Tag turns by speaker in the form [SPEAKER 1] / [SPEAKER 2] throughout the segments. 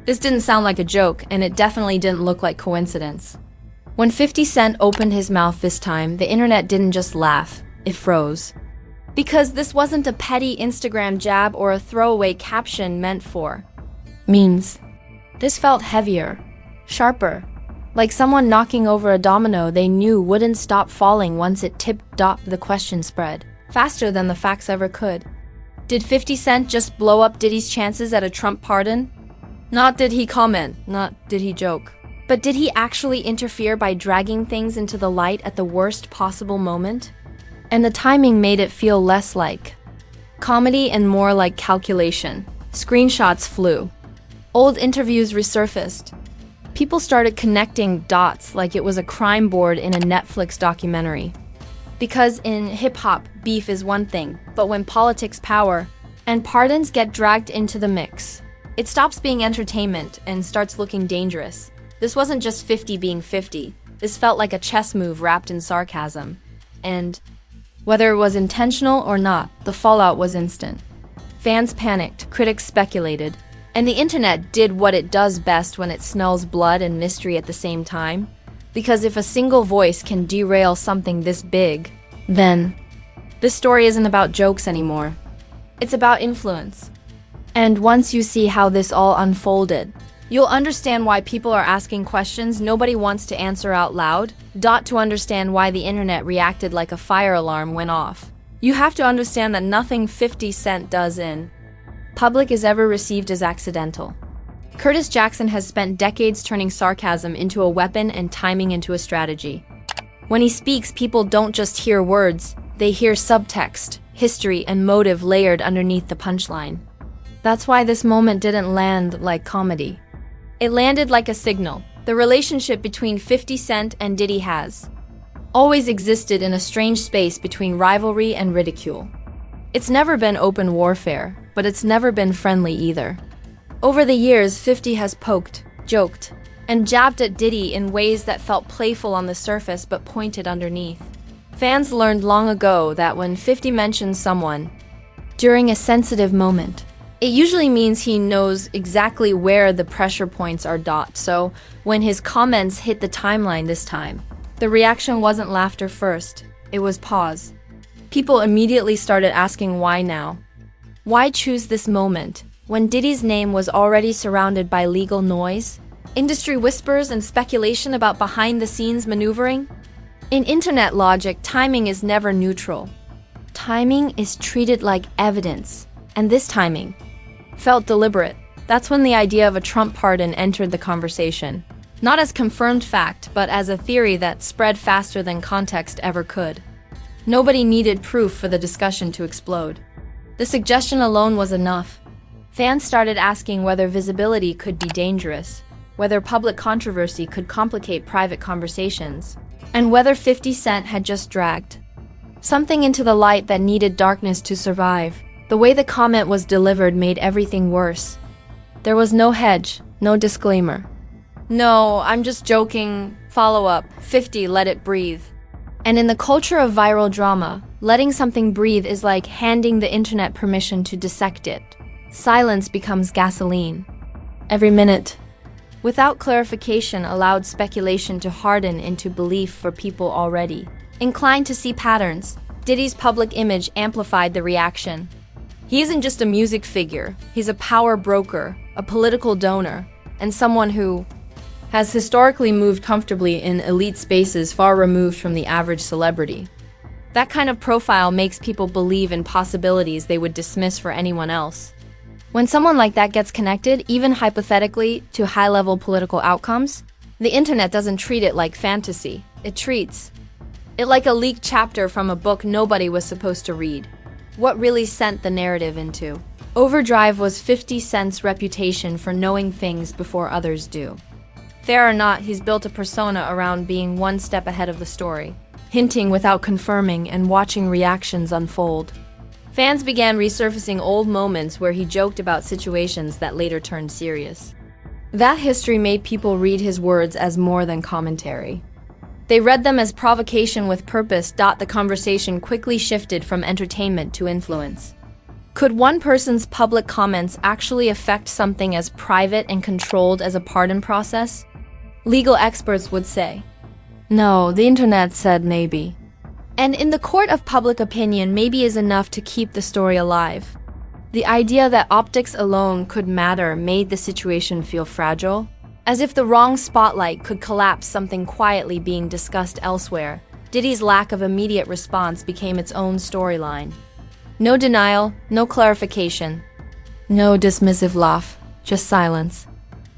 [SPEAKER 1] This didn't sound like a joke, and it definitely didn't look like coincidence. When 50 Cent opened his mouth this time, the internet didn't just laugh, it froze. Because this wasn't a petty Instagram jab or a throwaway caption meant for memes. This felt heavier, sharper, like someone knocking over a domino they knew wouldn't stop falling once it tipped. The question spread faster than the facts ever could. Did 50 Cent just blow up Diddy's chances at a Trump pardon? Not did he comment, not did he joke. But did he actually interfere by dragging things into the light at the worst possible moment? And the timing made it feel less like comedy and more like calculation. Screenshots flew. Old interviews resurfaced. People started connecting dots like it was a crime board in a Netflix documentary. Because in hip-hop, beef is one thing, but when politics power and pardons get dragged into the mix, it stops being entertainment and starts looking dangerous. This wasn't just 50 being 50. This felt like a chess move wrapped in sarcasm. And whether it was intentional or not, the fallout was instant. Fans panicked, critics speculated, and the internet did what it does best when it smells blood and mystery at the same time. Because if a single voice can derail something this big, then this story isn't about jokes anymore. It's about influence. And once you see how this all unfolded, you'll understand why people are asking questions nobody wants to answer out loud. To understand why the internet reacted like a fire alarm went off. You have to understand that nothing 50 Cent does in public is ever received as accidental. Curtis Jackson has spent decades turning sarcasm into a weapon and timing into a strategy. When he speaks, people don't just hear words, they hear subtext, history, and motive layered underneath the punchline. That's why this moment didn't land like comedy. It landed like a signal. The relationship between 50 Cent and Diddy has always existed in a strange space between rivalry and ridicule. It's never been open warfare, but it's never been friendly either. Over the years, 50 has poked, joked, and jabbed at Diddy in ways that felt playful on the surface but pointed underneath. Fans learned long ago that when 50 mentions someone during a sensitive moment, it usually means he knows exactly where the pressure points are. So when his comments hit the timeline this time, the reaction wasn't laughter first, it was pause. People immediately started asking why now? Why choose this moment, when Diddy's name was already surrounded by legal noise, industry whispers, and speculation about behind-the-scenes maneuvering? In internet logic, timing is never neutral. Timing is treated like evidence, and this timing felt deliberate. That's when the idea of a Trump pardon entered the conversation. Not as confirmed fact, but as a theory that spread faster than context ever could. Nobody needed proof for the discussion to explode. The suggestion alone was enough. Fans started asking whether visibility could be dangerous, whether public controversy could complicate private conversations, and whether 50 Cent had just dragged something into the light that needed darkness to survive. The way the comment was delivered made everything worse. There was no hedge, no disclaimer. No, I'm just joking. Follow-up, 50, let it breathe. And in the culture of viral drama, letting something breathe is like handing the internet permission to dissect it. Silence becomes gasoline. Every minute, without clarification, allowed speculation to harden into belief for people already inclined to see patterns. Diddy's public image amplified the reaction. He isn't just a music figure, he's a power broker, a political donor, and someone who has historically moved comfortably in elite spaces far removed from the average celebrity. That kind of profile makes people believe in possibilities they would dismiss for anyone else. When someone like that gets connected, even hypothetically, to high-level political outcomes, the internet doesn't treat it like fantasy. It treats it like a leaked chapter from a book nobody was supposed to read. What really sent the narrative into overdrive was 50 Cent's reputation for knowing things before others do. Fair or not, he's built a persona around being one step ahead of the story, hinting without confirming and watching reactions unfold. Fans began resurfacing old moments where he joked about situations that later turned serious. That history made people read his words as more than commentary. They read them as provocation with purpose. The conversation quickly shifted from entertainment to influence. Could one person's public comments actually affect something as private and controlled as a pardon process? Legal experts would say, no, the internet said maybe. And in the court of public opinion, maybe is enough to keep the story alive. The idea that optics alone could matter made the situation feel fragile, as if the wrong spotlight could collapse something quietly being discussed elsewhere. Diddy's lack of immediate response became its own storyline. No denial, no clarification, no dismissive laugh, just silence.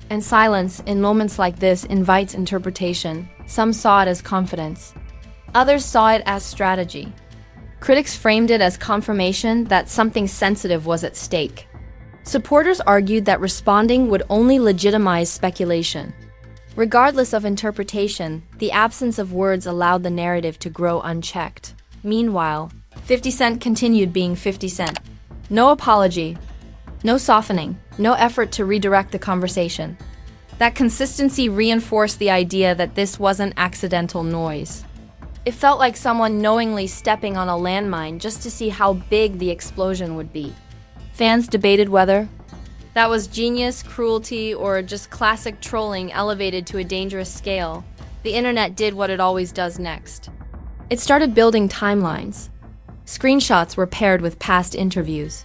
[SPEAKER 1] And silence, in moments like this, invites interpretation. Some saw it as confidence. Others saw it as strategy. Critics framed it as confirmation that something sensitive was at stake. Supporters argued that responding would only legitimize speculation. Regardless of interpretation, the absence of words allowed the narrative to grow unchecked. Meanwhile, 50 Cent continued being 50 Cent. No apology, no softening, no effort to redirect the conversation. That consistency reinforced the idea that this wasn't accidental noise. It felt like someone knowingly stepping on a landmine just to see how big the explosion would be. Fans debated whether that was genius, cruelty, or just classic trolling elevated to a dangerous scale. The internet did what it always does next. It started building timelines. Screenshots were paired with past interviews.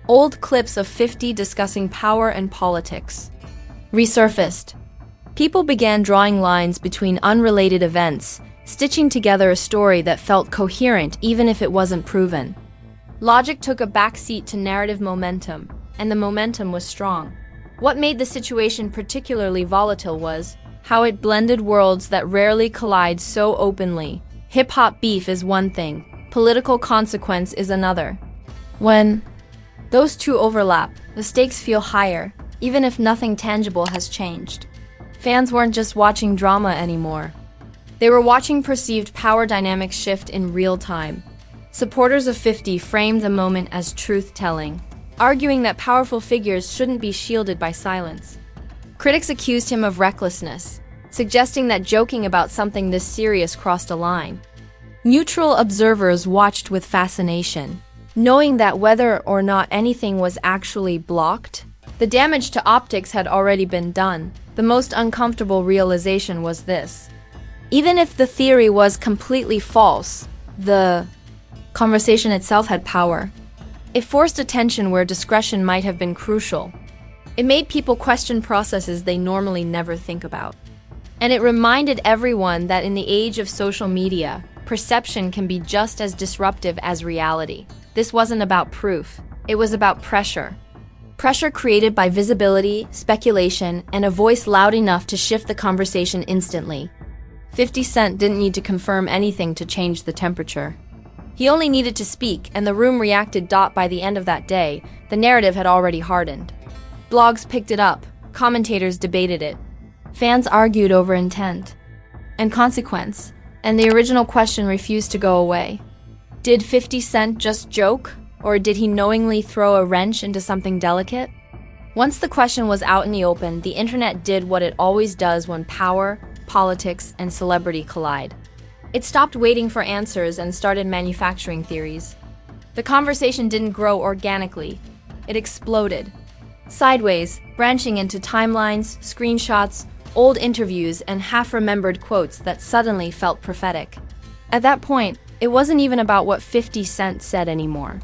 [SPEAKER 1] Old clips of 50 discussing power and politics resurfaced. People began drawing lines between unrelated events, stitching together a story that felt coherent even if it wasn't proven. Logic took a backseat to narrative momentum, and the momentum was strong. What made the situation particularly volatile was how it blended worlds that rarely collide so openly. Hip-hop beef is one thing, political consequence is another. When those two overlap, the stakes feel higher, even if nothing tangible has changed. Fans weren't just watching drama anymore. They were watching perceived power dynamics shift in real time. Supporters of 50 framed the moment as truth-telling, arguing that powerful figures shouldn't be shielded by silence. Critics accused him of recklessness, suggesting that joking about something this serious crossed a line. Neutral observers watched with fascination, knowing that whether or not anything was actually blocked, the damage to optics had already been done. The most uncomfortable realization was this. Even if the theory was completely false, the conversation itself had power. It forced attention where discretion might have been crucial. It made people question processes they normally never think about. And it reminded everyone that in the age of social media, perception can be just as disruptive as reality. This wasn't about proof, it was about pressure. Pressure created by visibility, speculation, and a voice loud enough to shift the conversation instantly. 50 Cent didn't need to confirm anything to change the temperature. He only needed to speak, and the room reacted. By the end of that day, the narrative had already hardened. Blogs picked it up, commentators debated it. Fans argued over intent and consequence, and the original question refused to go away. Did 50 Cent just joke, or did he knowingly throw a wrench into something delicate? Once the question was out in the open, the internet did what it always does when power, politics, and celebrity collide. It stopped waiting for answers and started manufacturing theories. The conversation didn't grow organically. It exploded. Sideways, branching into timelines, screenshots, old interviews, and half-remembered quotes that suddenly felt prophetic. At that point, it wasn't even about what 50 Cent said anymore.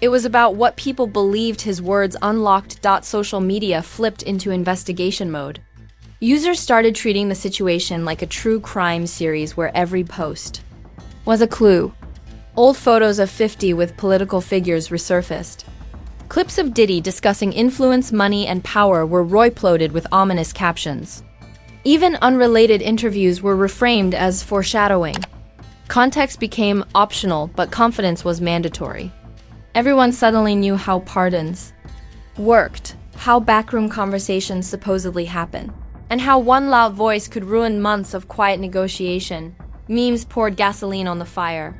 [SPEAKER 1] It was about what people believed his words unlocked. Social media flipped into investigation mode. Users started treating the situation like a true crime series where every post was a clue. Old photos of 50 with political figures resurfaced. Clips of Diddy discussing influence, money, and power were royploded with ominous captions. Even unrelated interviews were reframed as foreshadowing. Context became optional, but confidence was mandatory. Everyone suddenly knew how pardons worked, how backroom conversations supposedly happen, and how one loud voice could ruin months of quiet negotiation. Memes poured gasoline on the fire.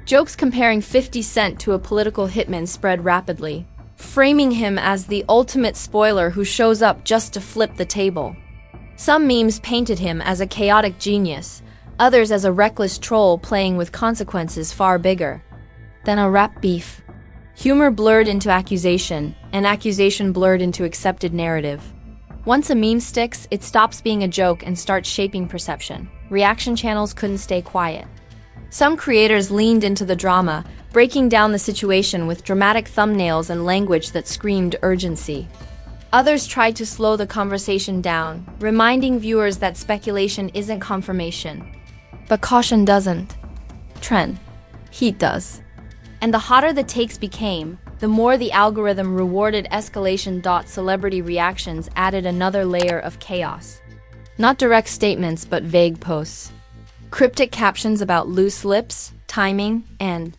[SPEAKER 1] Jokes comparing 50 Cent to a political hitman spread rapidly, framing him as the ultimate spoiler who shows up just to flip the table. Some memes painted him as a chaotic genius, others as a reckless troll playing with consequences far bigger than a rap beef. Humor blurred into accusation, and accusation blurred into accepted narrative. Once a meme sticks, it stops being a joke and starts shaping perception. Reaction channels couldn't stay quiet. Some creators leaned into the drama, breaking down the situation with dramatic thumbnails and language that screamed urgency. Others tried to slow the conversation down, reminding viewers that speculation isn't confirmation. But caution doesn't. Trend. Heat does. And the hotter the takes became, the more the algorithm rewarded escalation. Celebrity reactions added another layer of chaos. Not direct statements, but vague posts. Cryptic captions about loose lips, timing, and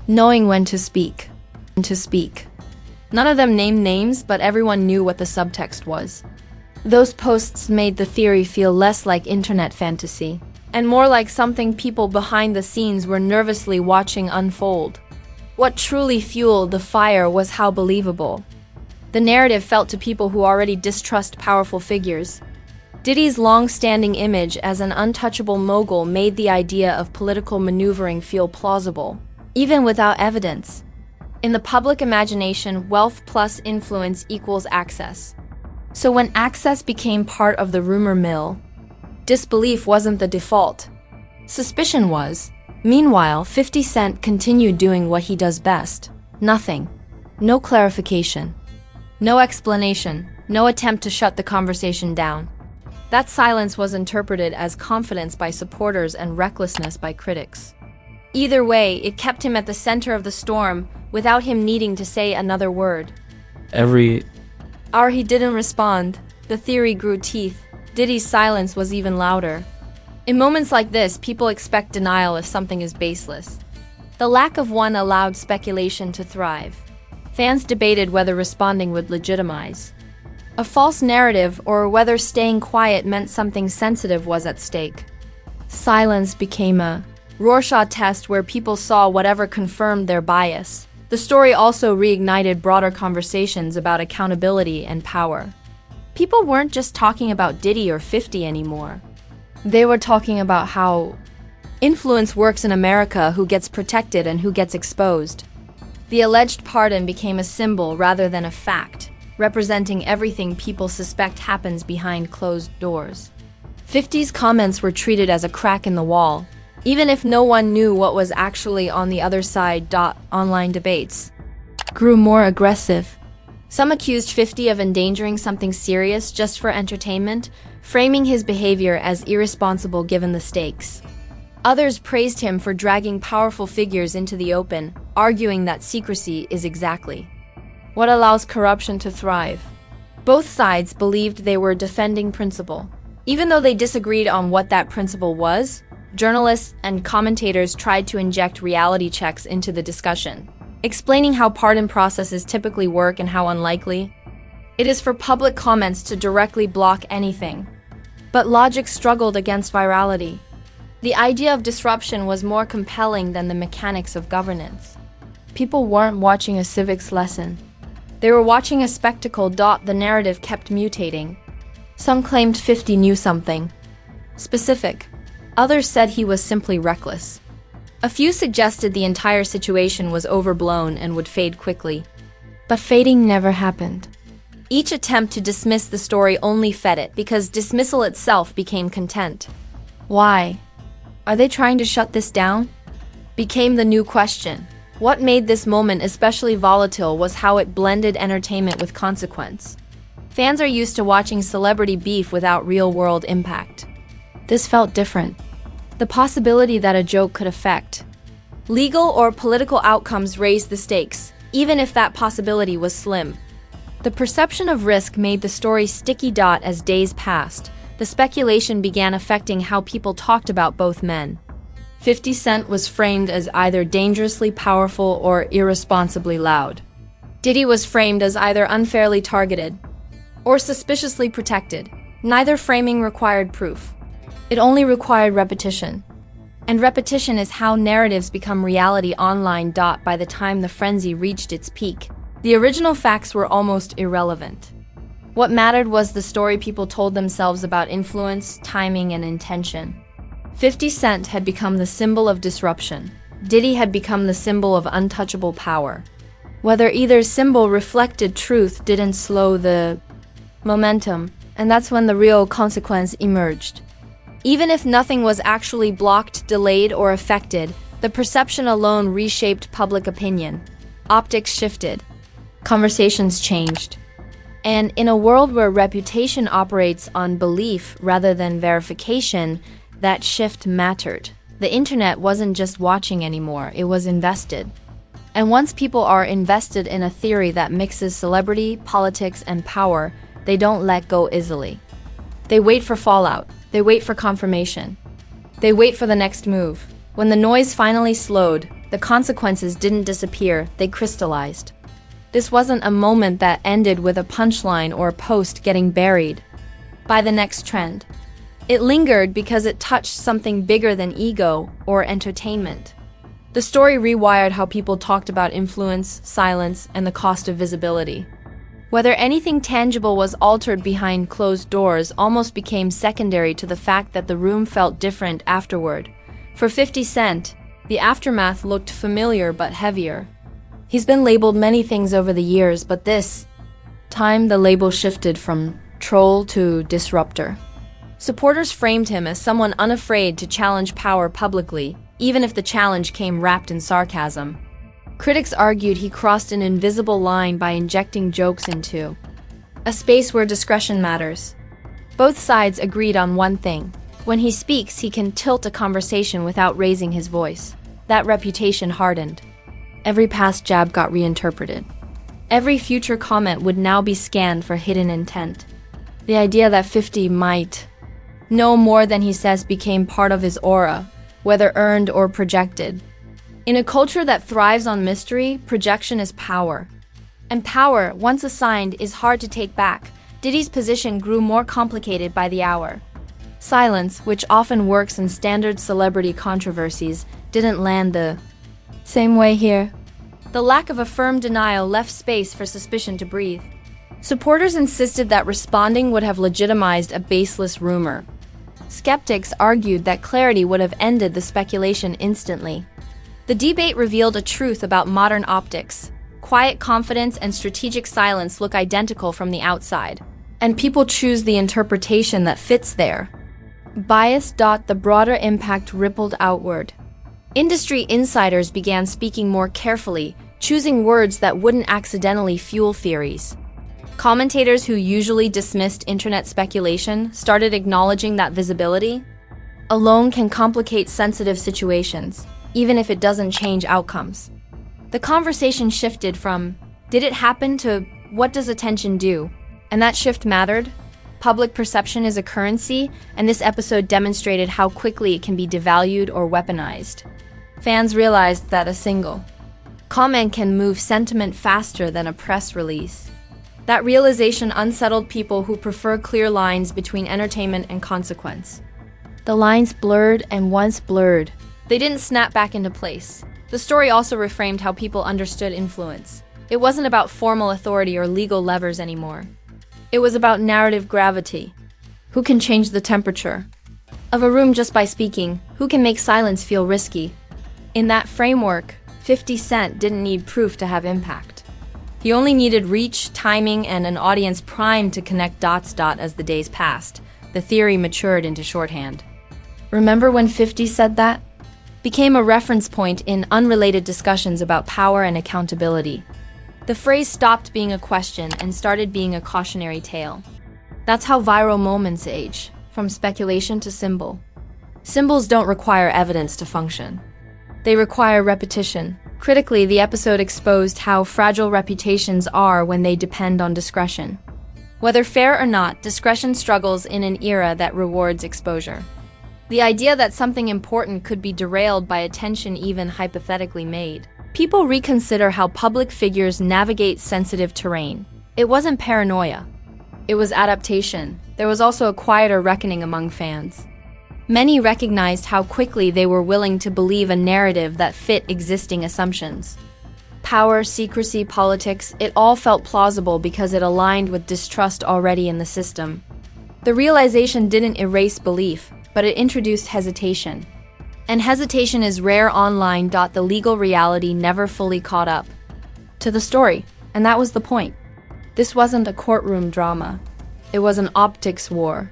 [SPEAKER 1] knowing when to speak. None of them named names, but everyone knew what the subtext was. Those posts made the theory feel less like internet fantasy, and more like something people behind the scenes were nervously watching unfold. What truly fueled the fire was how believable the narrative felt to people who already distrust powerful figures. Diddy's long-standing image as an untouchable mogul made the idea of political maneuvering feel plausible, even without evidence. In the public imagination, wealth plus influence equals access. So when access became part of the rumor mill, disbelief wasn't the default. Suspicion was. Meanwhile, 50 Cent continued doing what he does best. Nothing. No clarification. No explanation. No attempt to shut the conversation down. That silence was interpreted as confidence by supporters and recklessness by critics. Either way, it kept him at the center of the storm without him needing to say another word.
[SPEAKER 2] Every
[SPEAKER 1] hour he didn't respond, the theory grew teeth. Diddy's silence was even louder. In moments like this, people expect denial if something is baseless. The lack of one allowed speculation to thrive. Fans debated whether responding would legitimize a false narrative or whether staying quiet meant something sensitive was at stake. Silence became a Rorschach test where people saw whatever confirmed their bias. The story also reignited broader conversations about accountability and power. People weren't just talking about Diddy or 50 anymore. They were talking about how influence works in America, who gets protected and who gets exposed. The alleged pardon became a symbol rather than a fact, representing everything people suspect happens behind closed doors. 50's comments were treated as a crack in the wall, even if no one knew what was actually on the other side. Online debates grew more aggressive. Some accused 50 of endangering something serious just for entertainment, framing his behavior as irresponsible given the stakes. Others praised him for dragging powerful figures into the open, arguing that secrecy is exactly what allows corruption to thrive. Both sides believed they were defending principle. Even though they disagreed on what that principle was, journalists and commentators tried to inject reality checks into the discussion, explaining how pardon processes typically work and how unlikely it is for public comments to directly block anything. But logic struggled against virality. The idea of disruption was more compelling than the mechanics of governance. People weren't watching a civics lesson. They were watching a spectacle. The narrative kept mutating. Some claimed 50 knew something specific. Others said he was simply reckless. A few suggested the entire situation was overblown and would fade quickly. But fading never happened. Each attempt to dismiss the story only fed it, because dismissal itself became content. Why? Are they trying to shut this down? Became the new question. What made this moment especially volatile was how it blended entertainment with consequence. Fans are used to watching celebrity beef without real-world impact. This felt different. The possibility that a joke could affect legal or political outcomes raised the stakes, even if that possibility was slim. The perception of risk made the story sticky. As days passed, the speculation began affecting how people talked about both men. 50 Cent was framed as either dangerously powerful or irresponsibly loud. Diddy was framed as either unfairly targeted or suspiciously protected. Neither framing required proof. It only required repetition. And repetition is how narratives become reality online. By the time the frenzy reached its peak, the original facts were almost irrelevant. What mattered was the story people told themselves about influence, timing, and intention. 50 Cent had become the symbol of disruption. Diddy had become the symbol of untouchable power. Whether either symbol reflected truth didn't slow the momentum, and that's when the real consequence emerged. Even if nothing was actually blocked, delayed, or affected, the perception alone reshaped public opinion. Optics shifted. Conversations changed. And in a world where reputation operates on belief rather than verification, that shift mattered. The internet wasn't just watching anymore, it was invested. And once people are invested in a theory that mixes celebrity, politics, and power, they don't let go easily. They wait for fallout. They wait for confirmation. They wait for the next move. When the noise finally slowed, the consequences didn't disappear, they crystallized. This wasn't a moment that ended with a punchline or a post getting buried by the next trend. It lingered because it touched something bigger than ego or entertainment. The story rewired how people talked about influence, silence, and the cost of visibility. Whether anything tangible was altered behind closed doors almost became secondary to the fact that the room felt different afterward. For 50 Cent, the aftermath looked familiar but heavier. He's been labeled many things over the years, but this time the label shifted from troll to disruptor. Supporters framed him as someone unafraid to challenge power publicly, even if the challenge came wrapped in sarcasm. Critics argued he crossed an invisible line by injecting jokes into a space where discretion matters. Both sides agreed on one thing. When he speaks, he can tilt a conversation without raising his voice. That reputation hardened. Every past jab got reinterpreted. Every future comment would now be scanned for hidden intent. The idea that 50 might know more than he says became part of his aura, whether earned or projected. In a culture that thrives on mystery, projection is power. And power, once assigned, is hard to take back. Diddy's position grew more complicated by the hour. Silence, which often works in standard celebrity controversies, didn't land the same way here. The lack of a firm denial left space for suspicion to breathe. Supporters insisted that responding would have legitimized a baseless rumor. Skeptics argued that clarity would have ended the speculation instantly. The debate revealed a truth about modern optics. Quiet confidence and strategic silence look identical from the outside, and people choose the interpretation that fits there. Bias. The broader impact rippled outward. Industry insiders began speaking more carefully, choosing words that wouldn't accidentally fuel theories. Commentators who usually dismissed internet speculation started acknowledging that visibility alone can complicate sensitive situations, even if it doesn't change outcomes. The conversation shifted from, did it happen, to what does attention do? And that shift mattered. Public perception is a currency, and this episode demonstrated how quickly it can be devalued or weaponized. Fans realized that a single comment can move sentiment faster than a press release. That realization unsettled people who prefer clear lines between entertainment and consequence. The lines blurred, and once blurred, they didn't snap back into place. The story also reframed how people understood influence. It wasn't about formal authority or legal levers anymore. It was about narrative gravity. Who can change the temperature of a room just by speaking? Who can make silence feel risky? In that framework, 50 Cent didn't need proof to have impact. He only needed reach, timing, and an audience primed to connect dots. As the days passed, the theory matured into shorthand. Remember when 50 said that? Became a reference point in unrelated discussions about power and accountability. The phrase stopped being a question and started being a cautionary tale. That's how viral moments age, from speculation to symbol. Symbols don't require evidence to function. They require repetition. Critically, the episode exposed how fragile reputations are when they depend on discretion. Whether fair or not, discretion struggles in an era that rewards exposure. The idea that something important could be derailed by attention even hypothetically made. People reconsider how public figures navigate sensitive terrain. It wasn't paranoia. It was adaptation. There was also a quieter reckoning among fans. Many recognized how quickly they were willing to believe a narrative that fit existing assumptions. Power, secrecy, politics, it all felt plausible because it aligned with distrust already in the system. The realization didn't erase belief, but it introduced hesitation. And hesitation is rare online. The legal reality never fully caught up. to the story, and that was the point. This wasn't a courtroom drama. It was an optics war.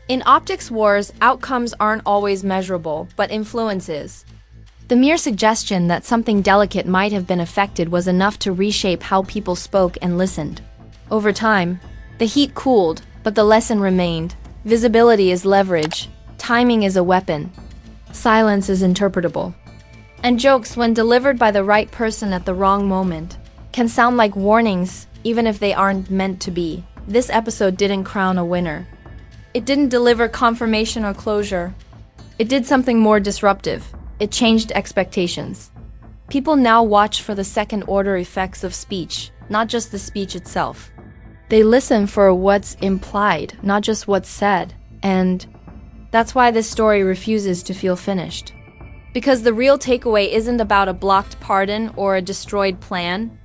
[SPEAKER 1] In optics wars, outcomes aren't always measurable, but influence is. The mere suggestion that something delicate might have been affected was enough to reshape how people spoke and listened. Over time, the heat cooled, but the lesson remained. Visibility is leverage. Timing is a weapon. Silence is interpretable. And jokes, when delivered by the right person at the wrong moment, can sound like warnings, even if they aren't meant to be. This episode didn't crown a winner. It didn't deliver confirmation or closure. It did something more disruptive. It changed expectations. People now watch for the second-order effects of speech, not just the speech itself. They listen for what's implied, not just what's said. And that's why this story refuses to feel finished. Because the real takeaway isn't about a blocked pardon or a destroyed plan.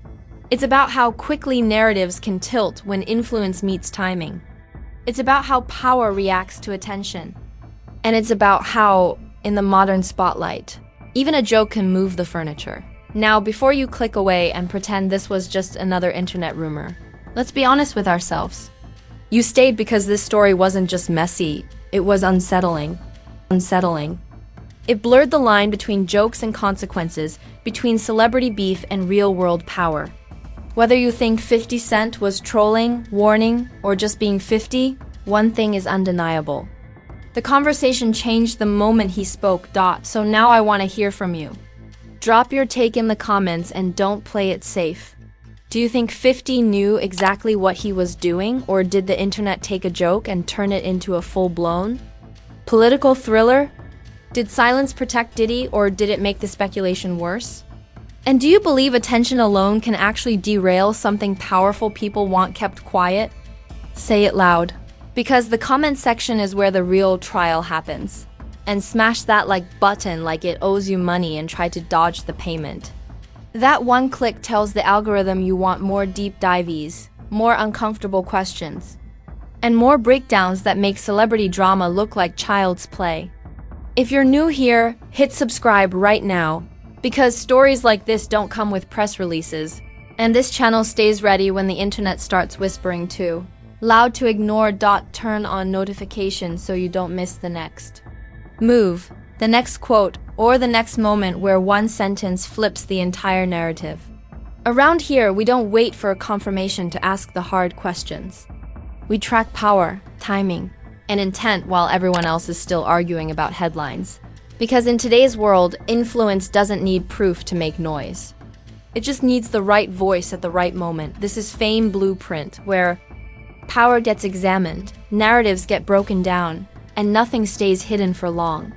[SPEAKER 1] It's about how quickly narratives can tilt when influence meets timing. It's about how power reacts to attention. And it's about how, in the modern spotlight, even a joke can move the furniture. Now, before you click away and pretend this was just another internet rumor, let's be honest with ourselves. You stayed because this story wasn't just messy, it was unsettling. It blurred the line between jokes and consequences, between celebrity beef and real-world power. Whether you think 50 Cent was trolling, warning, or just being 50, one thing is undeniable. The conversation changed the moment he spoke. So now I want to hear from you. Drop your take in the comments and don't play it safe. Do you think 50 knew exactly what he was doing, or did the internet take a joke and turn it into a full-blown political thriller? Did silence protect Diddy, or did it make the speculation worse? And do you believe attention alone can actually derail something powerful people want kept quiet? Say it loud. Because the comment section is where the real trial happens. And smash that like button like it owes you money and try to dodge the payment. That one click tells the algorithm you want more deep dives, more uncomfortable questions, and more breakdowns that make celebrity drama look like child's play. If you're new here, hit subscribe right now. Because stories like this don't come with press releases, and this channel stays ready when the internet starts whispering too. Loud to ignore. Turn on notifications so you don't miss the next move, the next quote, or the next moment where one sentence flips the entire narrative. Around here, we don't wait for a confirmation to ask the hard questions. We track power, timing, and intent while everyone else is still arguing about headlines. Because in today's world, influence doesn't need proof to make noise. It just needs the right voice at the right moment. This is Fame Blueprint, where power gets examined, narratives get broken down, and nothing stays hidden for long.